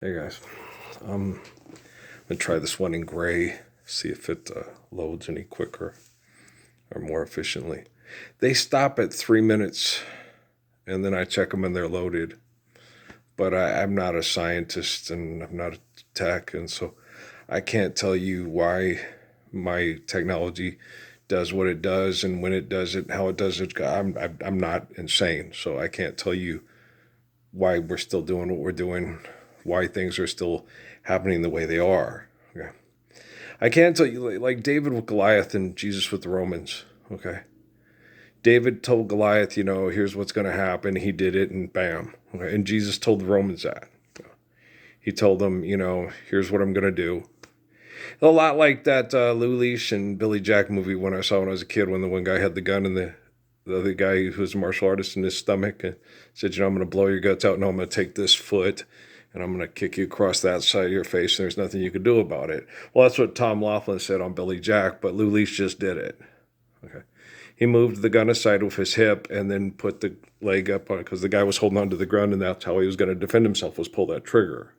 Hey guys, I'm gonna try this one in gray, see if it loads any quicker or more efficiently. They stop at 3 minutes and then I check them and they're loaded. But I'm not a scientist and I'm not a tech, and so I can't tell you why my technology does what it does and when it does it, how it does it. I'm not insane, so I can't tell you why we're still doing what we're doing, why things are still happening the way they are. Okay. I can't tell you, like David with Goliath and Jesus with the Romans. Okay. David told Goliath, here's what's going to happen. He did it, and bam. Okay. And Jesus told the Romans that. He told them, here's what I'm going to do. A lot like that Lou Leash and Billy Jack movie when I saw when I was a kid, when the one guy had the gun and the other guy who was a martial artist in his stomach and said, I'm going to blow your guts out. No, I'm going to take this foot and I'm going to kick you across that side of your face, and there's nothing you can do about it. Well, that's what Tom Laughlin said on Billy Jack, but Lou Leash just did it. Okay. He moved the gun aside with his hip and then put the leg up on it because the guy was holding onto the ground, and that's how he was going to defend himself, was pull that trigger.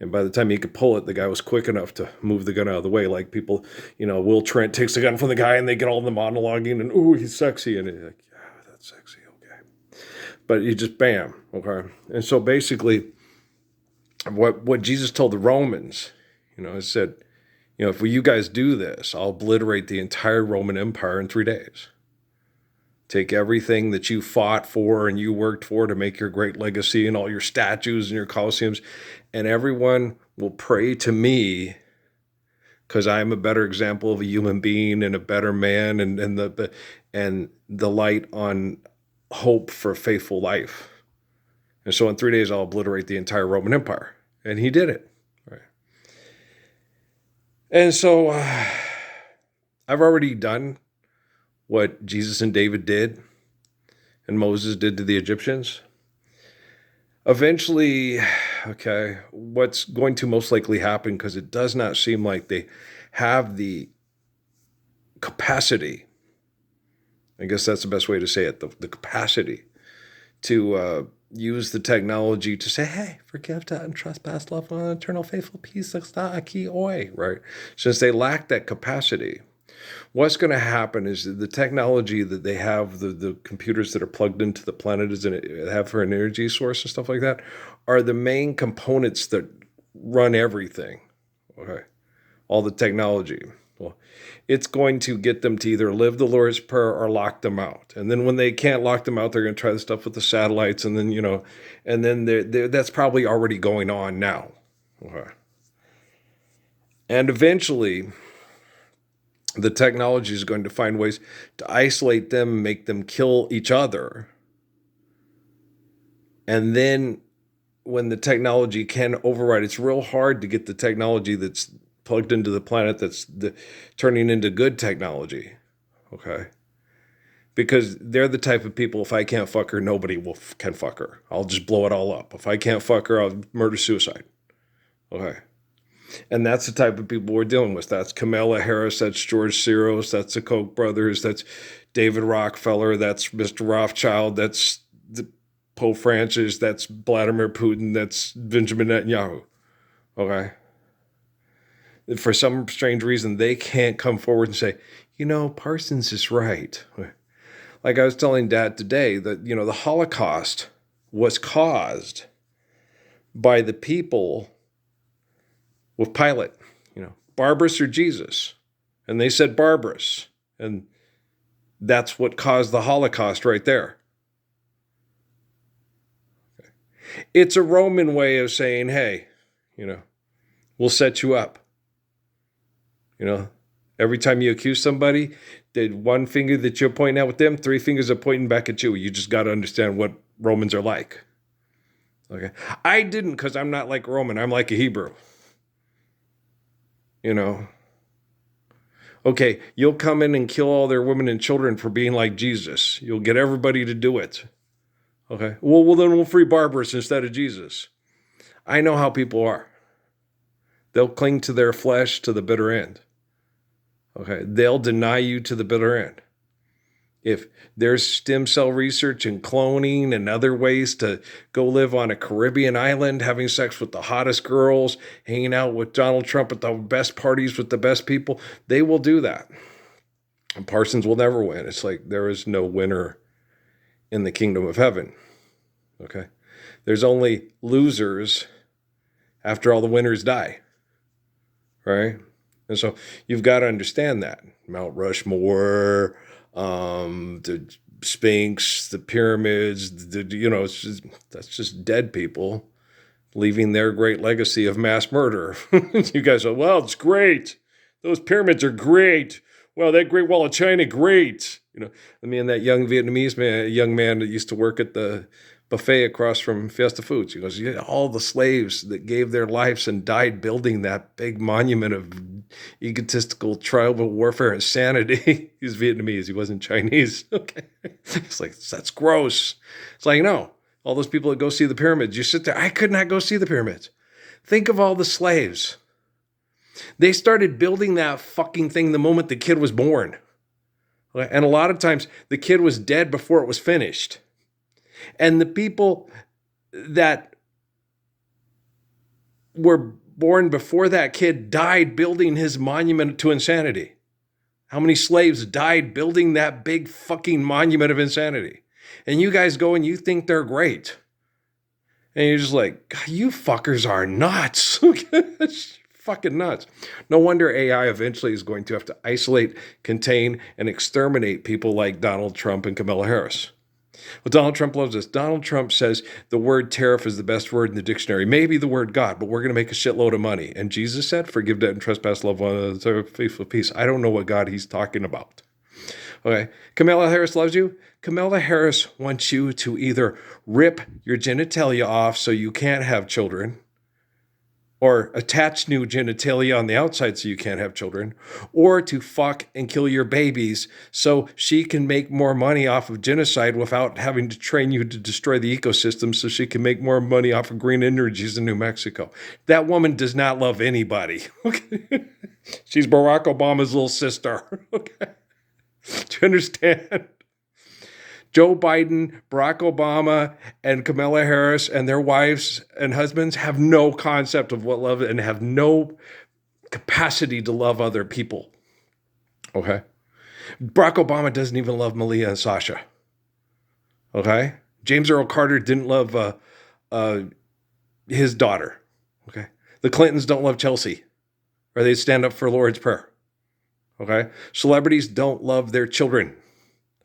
And by the time he could pull it, the guy was quick enough to move the gun out of the way. Like people, Will Trent takes the gun from the guy and they get all the monologuing and, ooh, he's sexy. And he's like, yeah, that's sexy. Okay. But you just bam. Okay. And so basically what Jesus told the Romans, he said, if you guys do this, I'll obliterate the entire Roman Empire in 3 days. Take everything that you fought for and you worked for to make your great legacy and all your statues and your colosseums, and everyone will pray to me because I am a better example of a human being and a better man and the light on hope for a faithful life. And so in 3 days, I'll obliterate the entire Roman Empire. And he did it. Right. And so I've already done what Jesus and David did and Moses did to the Egyptians. Eventually, okay, what's going to most likely happen, because it does not seem like they have the capacity, I guess that's the best way to say it, the capacity to use the technology to say, hey, forgive, debt, and trespass, love, one, eternal, faithful, peace, right? Since they lack that capacity, what's going to happen is the technology that they have, the computers that are plugged into the planet have for an energy source and stuff like that, are the main components that run everything. Okay. All the technology. Well, it's going to get them to either live the Lord's Prayer or lock them out. And then when they can't lock them out, they're going to try the stuff with the satellites. And then, that's probably already going on now. Okay. And eventually, the technology is going to find ways to isolate them, make them kill each other. And then when the technology can override, it's real hard to get the technology that's plugged into the planet that's turning into good technology. Okay. Because they're the type of people, if I can't fuck her, nobody can fuck her. I'll just blow it all up. If I can't fuck her, I'll murder suicide. Okay. And that's the type of people we're dealing with. That's Kamala Harris. That's George Soros. That's the Koch brothers. That's David Rockefeller. That's Mr. Rothschild. That's the Pope Francis. That's Vladimir Putin. That's Benjamin Netanyahu. Okay. For some strange reason, they can't come forward and say, Parsons is right. Like I was telling Dad today that, the Holocaust was caused by the people with Pilate, Barbarous or Jesus. And they said barbarous. And that's what caused the Holocaust right there. Okay. It's a Roman way of saying, hey, we'll set you up. Every time you accuse somebody, the one finger that you're pointing out with them, 3 fingers are pointing back at you. You just got to understand what Romans are like. Okay. I didn't, because I'm not like Roman. I'm like a Hebrew. Okay, you'll come in and kill all their women and children for being like Jesus. You'll get everybody to do it. Okay. Well, then we'll free Barbarous instead of Jesus. I know how people are. They'll cling to their flesh to the bitter end. Okay. They'll deny you to the bitter end. If there's stem cell research and cloning and other ways to go live on a Caribbean island, having sex with the hottest girls, hanging out with Donald Trump at the best parties with the best people, they will do that. And Parsons will never win. It's like there is no winner in the kingdom of heaven. Okay? There's only losers after all the winners die. Right? And so you've got to understand that. Mount Rushmore, the Sphinx, the pyramids, that's just dead people leaving their great legacy of mass murder. You guys are, well, it's great. Those pyramids are great. Well, that Great Wall of China, great. And that young Vietnamese man, a young man that used to work at the buffet across from Fiesta Foods. He goes, yeah, all the slaves that gave their lives and died building that big monument of egotistical tribal warfare and sanity. He's Vietnamese. He wasn't Chinese. Okay. It's like, that's gross. It's like, no, all those people that go see the pyramids, you sit there. I could not go see the pyramids. Think of all the slaves. They started building that fucking thing the moment the kid was born. And a lot of times the kid was dead before it was finished. And the people that were born before that kid died building his monument to insanity. How many slaves died building that big fucking monument of insanity? And you guys go and you think they're great. And you're just like, God, you fuckers are nuts. Fucking nuts. No wonder AI eventually is going to have to isolate, contain, and exterminate people like Donald Trump and Kamala Harris. Well, Donald Trump loves this. Donald Trump says the word tariff is the best word in the dictionary. Maybe the word God, but we're going to make a shitload of money. And Jesus said, forgive debt and trespass, love one another, faithful peace. I don't know what God he's talking about. Okay. Kamala Harris loves you. Kamala Harris wants you to either rip your genitalia off so you can't have children, or attach new genitalia on the outside so you can't have children, or to fuck and kill your babies so she can make more money off of genocide without having to train you to destroy the ecosystem so she can make more money off of green energies in New Mexico. That woman does not love anybody. Okay? She's Barack Obama's little sister. Okay? Do you understand? Joe Biden, Barack Obama, and Kamala Harris and their wives and husbands have no concept of what love is and have no capacity to love other people. Okay? Barack Obama doesn't even love Malia and Sasha. Okay? James Earl Carter didn't love his daughter. Okay? The Clintons don't love Chelsea, or they'd stand up for Lord's Prayer. Okay? Celebrities don't love their children.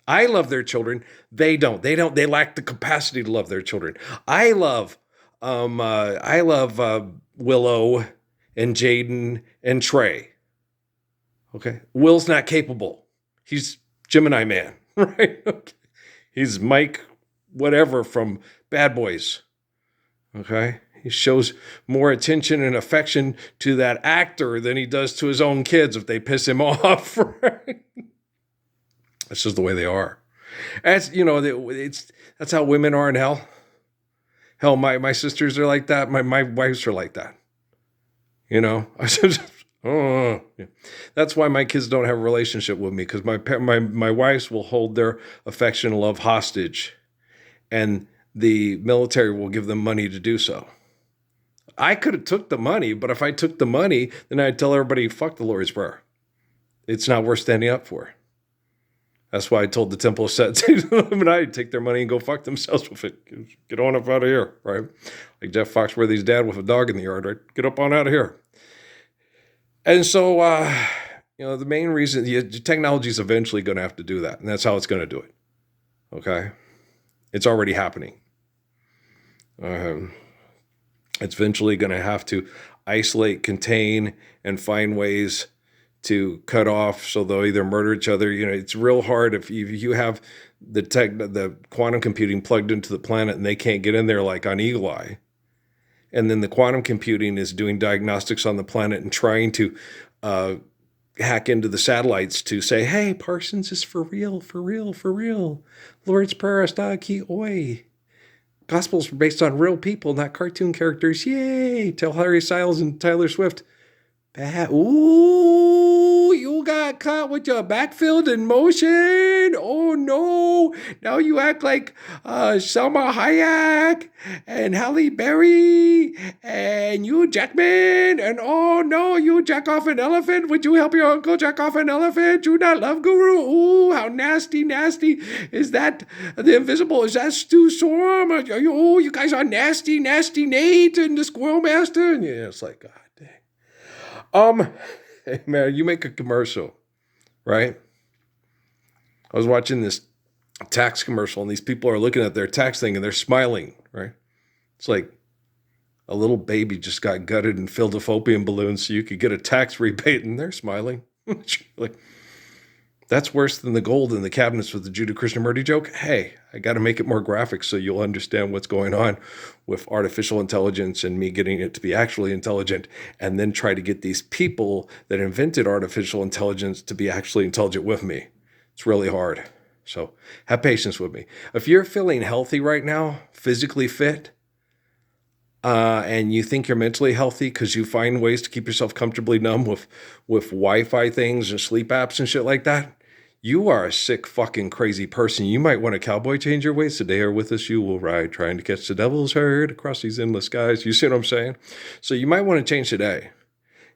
I love their children. They don't. They lack the capacity to love their children. I love Willow and Jaden and Trey. Okay. Will's not capable. He's Gemini Man, right? Okay. He's Mike whatever from Bad Boys. Okay. He shows more attention and affection to that actor than he does to his own kids if they piss him off, right? That's just the way they are. That's that's how women are in hell. Hell, my sisters are like that. My wives are like that. Oh, yeah. That's why my kids don't have a relationship with me, because my wives will hold their affection and love hostage, and the military will give them money to do so. I could have took the money, but if I took the money, then I'd tell everybody, fuck the Lord's Prayer. It's not worth standing up for. That's why I told the Temple of Set to take their money and go fuck themselves with it. Get on up out of here, right? Like Jeff Foxworthy's dad with a dog in the yard, right? Get up on out of here. And so, the main reason, technology is eventually going to have to do that. And that's how it's going to do it. Okay? It's already happening. It's eventually going to have to isolate, contain, and find ways to cut off so they'll either murder each other. It's real hard if you have the quantum computing plugged into the planet and they can't get in there like on Eagle Eye. And then the quantum computing is doing diagnostics on the planet and trying to hack into the satellites to say, hey, Parsons is for real, for real, for real. Lord's Prayer hasta aquí hoy. Gospels are based on real people, not cartoon characters. Yay! Tell Harry Styles and Tyler Swift. Ooh, you you got caught with your back filled in motion. Oh no. Now you act like Selma Hayek and Halle Berry and you Jackman. And oh no, you jack off an elephant. Would you help your uncle jack off an elephant? You not love guru? Ooh, how nasty is that? The Invisible, is that Stu Storm? Oh, you guys are nasty Nate and the Squirrel Master. And yeah, it's like, God dang. Hey man, you make a commercial, right? I was watching this tax commercial and these people are looking at their tax thing and they're smiling, right? It's like a little baby just got gutted and filled with opium balloons so you could get a tax rebate and they're smiling. Like, that's worse than the gold in the cabinets with the Judah Krishnamurti joke. Hey, I got to make it more graphic so you'll understand what's going on with artificial intelligence and me getting it to be actually intelligent, and then try to get these people that invented artificial intelligence to be actually intelligent with me. It's really hard. So have patience with me. If you're feeling healthy right now, physically fit, and you think you're mentally healthy because you find ways to keep yourself comfortably numb with Wi-Fi things and sleep apps and shit like that, you are a sick, fucking crazy person. You might want to cowboy change your ways. Today or with us you will ride, trying to catch the devil's herd across these endless skies. You see what I'm saying? So you might want to change today.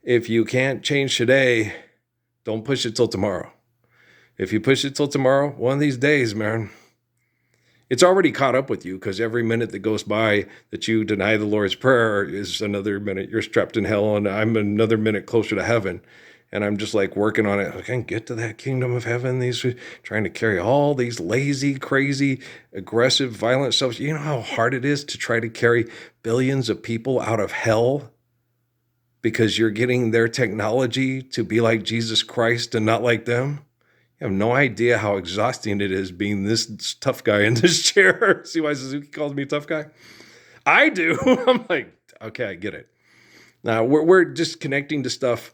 If you can't change today, don't push it till tomorrow. If you push it till tomorrow, one of these days, man, it's already caught up with you because every minute that goes by that you deny the Lord's Prayer is another minute you're strapped in hell, and I'm another minute closer to heaven. And I'm just like working on it. I can't get to that kingdom of heaven. These trying to carry all these lazy, crazy, aggressive, violent selves. You know how hard it is to try to carry billions of people out of hell because you're getting their technology to be like Jesus Christ and not like them? You have no idea how exhausting it is being this tough guy in this chair. See why Suzuki calls me tough guy? I do. I'm like, okay, I get it. Now, we're just connecting to stuff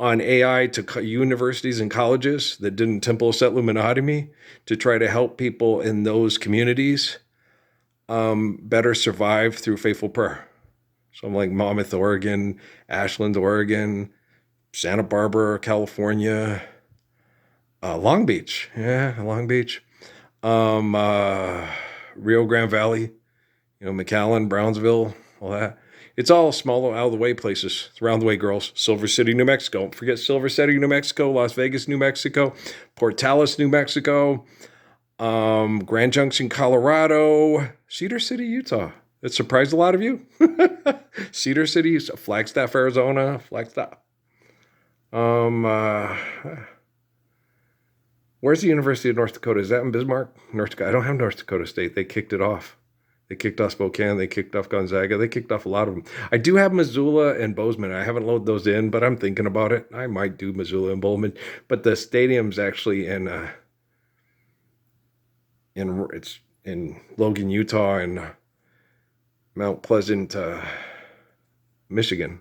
on AI to universities and colleges that didn't Temple Set Luminati to try to help people in those communities better survive through faithful prayer. So I'm like Monmouth, Oregon, Ashland, Oregon, Santa Barbara, California, Long Beach. Yeah, Long Beach. Rio Grande Valley, McAllen, Brownsville, all that. It's all small, out-of-the-way places. It's around the way, girls. Silver City, New Mexico. Don't forget Silver City, New Mexico. Las Vegas, New Mexico. Portales, New Mexico. Grand Junction, Colorado. Cedar City, Utah. It surprised a lot of you. Cedar City, Flagstaff, Arizona. Flagstaff. Where's the University of North Dakota? Is that in Bismarck? North Dakota. I don't have North Dakota State. They kicked it off. They kicked off Spokane. They kicked off Gonzaga. They kicked off a lot of them. I do have Missoula and Bozeman. I haven't loaded those in, but I'm thinking about it. I might do Missoula and Bozeman. But the stadium's actually it's in Logan, Utah, and Mount Pleasant, Michigan.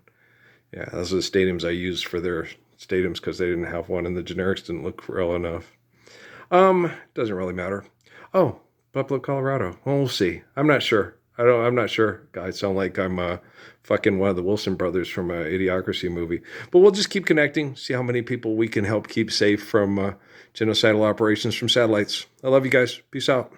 Yeah, those are the stadiums I used for their stadiums because they didn't have one, and the generics didn't look real enough. Doesn't really matter. Oh, Pueblo, Colorado. Well, we'll see. I'm not sure. I'm not sure. I sound like I'm fucking one of the Wilson brothers from an Idiocracy movie. But we'll just keep connecting, see how many people we can help keep safe from genocidal operations from satellites. I love you guys. Peace out.